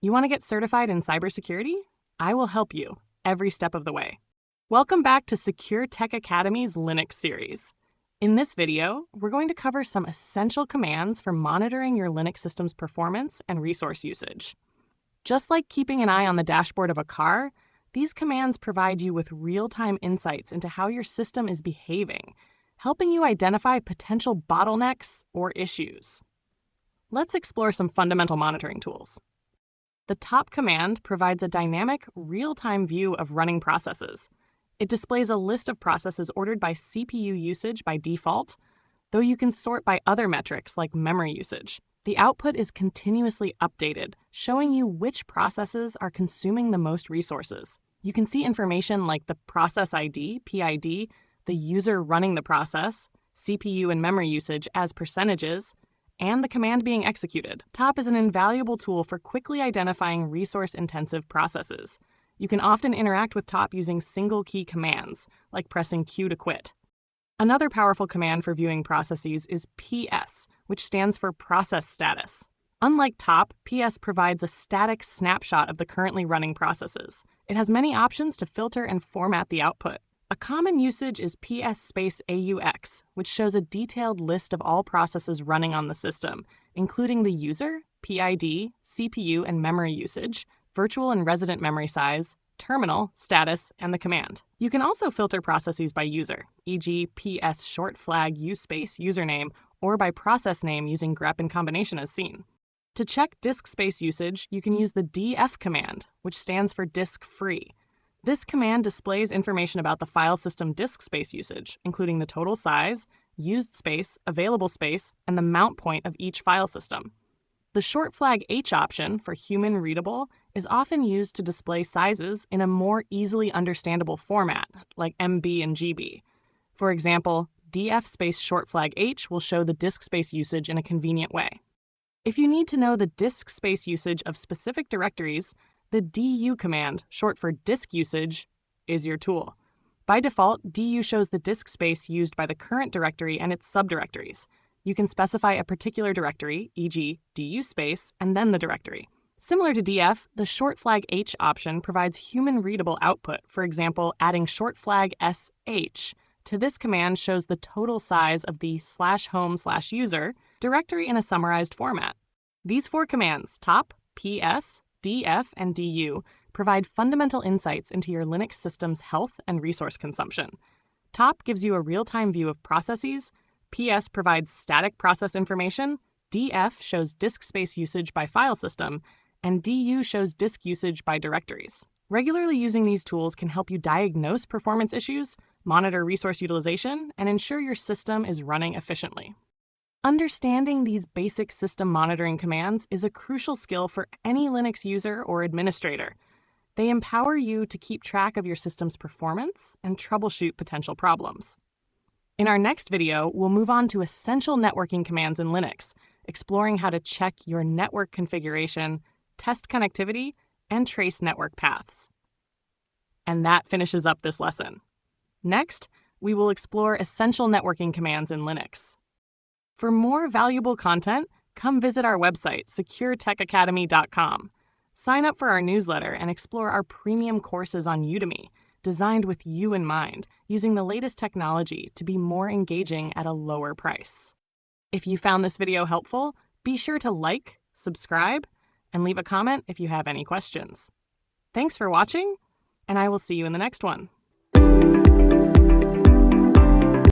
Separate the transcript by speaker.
Speaker 1: You want to get certified in cybersecurity? I will help you every step of the way. Welcome back to Secure Tech Academy's Linux series. In this video, we're going to cover some essential commands for monitoring your Linux system's performance and resource usage. Just like keeping an eye on the dashboard of a car, these commands provide you with real-time insights into how your system is behaving, helping you identify potential bottlenecks or issues. Let's explore some fundamental monitoring tools. The top command provides a dynamic, real-time view of running processes. It displays a list of processes ordered by CPU usage by default, though you can sort by other metrics like memory usage. The output is continuously updated, showing you which processes are consuming the most resources. You can see information like the process ID, PID, the user running the process, CPU and memory usage as percentages, and the command being executed. Top is an invaluable tool for quickly identifying resource-intensive processes. You can often interact with Top using single-key commands, like pressing Q to quit. Another powerful command for viewing processes is PS, which stands for process status. Unlike Top, PS provides a static snapshot of the currently running processes. It has many options to filter and format the output. A common usage is PS AUX, which shows a detailed list of all processes running on the system, including the user, PID, CPU and memory usage, virtual and resident memory size, terminal, status, and the command. You can also filter processes by user, e.g. PS short flag uspace username, or by process name using grep in combination as seen. To check disk space usage, you can use the df command, which stands for disk free. This command displays information about the file system disk space usage, including the total size, used space, available space, and the mount point of each file system. The short flag H option for human readable is often used to display sizes in a more easily understandable format, like MB and GB. For example, df space short flag H will show the disk space usage in a convenient way. If you need to know the disk space usage of specific directories, the du command, short for disk usage, is your tool. By default, du shows the disk space used by the current directory and its subdirectories. You can specify a particular directory, e.g. du space, and then the directory. Similar to df, the short flag H option provides human-readable output. For example, adding short flag sh to this command shows the total size of the /home/user directory in a summarized format. These four commands, top, ps, df, and du, provide fundamental insights into your Linux system's health and resource consumption. Top gives you a real-time view of processes, PS provides static process information, df shows disk space usage by file system, and du shows disk usage by directories. Regularly using these tools can help you diagnose performance issues, monitor resource utilization, and ensure your system is running efficiently. Understanding these basic system monitoring commands is a crucial skill for any Linux user or administrator. They empower you to keep track of your system's performance and troubleshoot potential problems. In our next video, we'll move on to essential networking commands in Linux, exploring how to check your network configuration, test connectivity, and trace network paths. And that finishes up this lesson. Next, we will explore essential networking commands in Linux. For more valuable content, come visit our website, securetechacademy.com. Sign up for our newsletter and explore our premium courses on Udemy, designed with you in mind, using the latest technology to be more engaging at a lower price. If you found this video helpful, be sure to like, subscribe, and leave a comment if you have any questions. Thanks for watching, and I will see you in the next one.